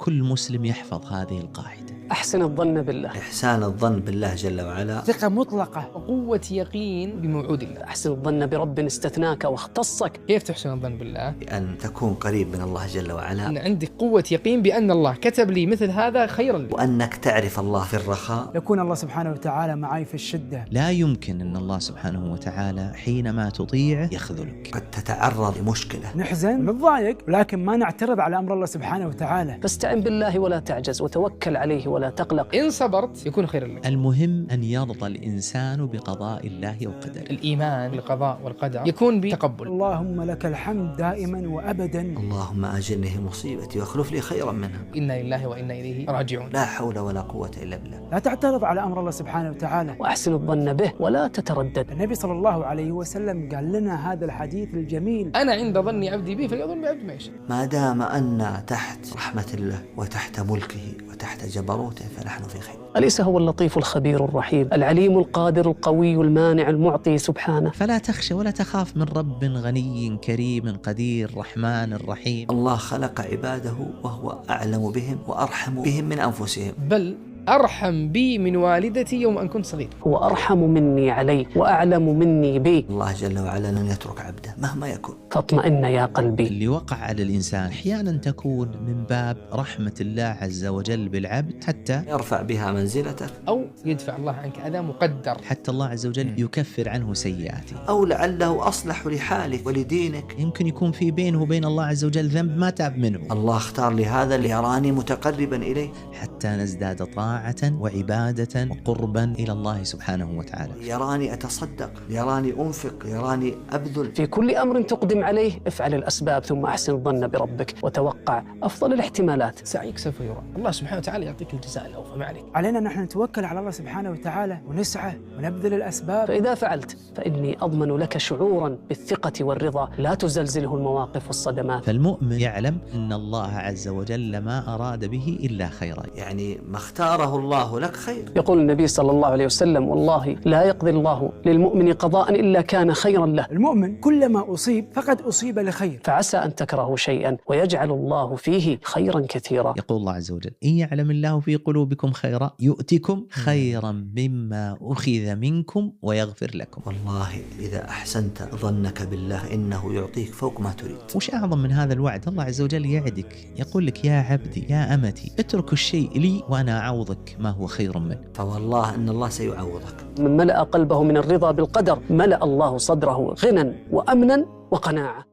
كل مسلم يحفظ هذه القاعدة. أحسن الظن بالله. إحسان الظن بالله جل وعلا. ثقة مطلقة وقوة يقين بموعود الله. أحسن الظن برب استثناك واختصك. كيف تحسن الظن بالله؟ بأن تكون قريب من الله جل وعلا، أن عندك قوة يقين بأن الله كتب لي مثل هذا خيرا لي، وأنك تعرف الله في الرخاء. يكون الله سبحانه وتعالى معي في الشدة. لا يمكن أن الله سبحانه وتعالى حينما تطيعه يخذلك. قد تتعرض لمشكلة، نحزن ونتضايق، ولكن ما نعترض على أمر الله سبحانه وتعالى. فاستعن بالله ولا تعجز، وتوكل عليه ولا تقلق. إن صبرت يكون خيرا لك. المهم أن يرضى الإنسان بقضاء الله وقدره. الإيمان بالقضاء والقدر يكون بتقبل. اللهم لك الحمد دائما وأبدا. اللهم أجرني في مصيبتي واخلف لي خيرا منها. إنا لله وإنا إليه راجعون. لا حول ولا قوة إلا بالله. لا تعترض على أمر الله سبحانه وتعالى، وأحسن الظن به ولا تتردد. النبي صلى الله عليه وسلم قال لنا هذا الحديث الجميل: أنا عند ظن عبدي بي فليظن بعبد ما يشاء. ما دام أن تحت رحمة الله وتحت ملكه وتحت جبروته فنحن في خير. أليس هو اللطيف الخبير الرحيم العليم القادر القوي المانع المعطي سبحانه؟ فلا تخشى ولا تخاف من رب غني كريم قدير رحمن رحيم. الله خلق عباده وهو أعلم بهم وأرحم بهم من أنفسهم، بل أرحم بي من والدتي يوم أن كنت صغير. هو أرحم مني عليه وأعلم مني بي. الله جل وعلا لن يترك عبده مهما يكون. فاطمئن يا قلبي. اللي وقع على الإنسان أحيانا تكون من باب رحمة الله عز وجل بالعبد، حتى يرفع بها منزلته، أو يدفع الله عنك أذى مقدر، حتى الله عز وجل يكفر عنه سيئاته، أو لعله أصلح لحالك ولدينك. يمكن يكون في بينه وبين الله عز وجل ذنب ما تاب منه. الله اختار لي هذا ليراني متقربا إليه، حتى نزداد طاعة وعبادة وقربا إلى الله سبحانه وتعالى. يراني أتصدق، يراني أنفق، يراني أبذل. في كل أمر تقدم عليه افعل الأسباب، ثم أحسن الظن بربك وتوقع أفضل الاحتمالات. سعيك سوف يرى، الله سبحانه وتعالى يعطيك الجزاء الأوفى ما عليك. علينا نحن نتوكل على الله سبحانه وتعالى ونسعى ونبذل الأسباب. فإذا فعلت فإني أضمن لك شعورا بالثقة والرضا لا تزلزله المواقف والصدمات. فالمؤمن يعلم أن الله عز وجل ما أراد به إلا خيرا، يعني ما اختاره الله لك خير. يقول النبي صلى الله عليه وسلم: والله لا يقضي الله للمؤمن قضاء إلا كان خيرا له. المؤمن كلما أصيب فقد أصيب لخير. فعسى أن تكرهوا شيئا ويجعل الله فيه خيرا كثيرا. يقول الله عز وجل: إن يعلم الله في قلوبكم خيرا يؤتكم خيرا مما أخذ منكم ويغفر لكم. والله إذا أحسنت ظنك بالله إنه يعطيك فوق ما تريد. وش أعظم من هذا الوعد؟ الله عز وجل يعدك، يقول لك: يا عبدي يا أمتي اترك الشيء لي وأنا أعوضك ما هو خير منه. فوالله إن الله سيعوضك. من ملأ قلبه من الرضا بالقدر ملأ الله صدره غنى وأمنا وقناعة.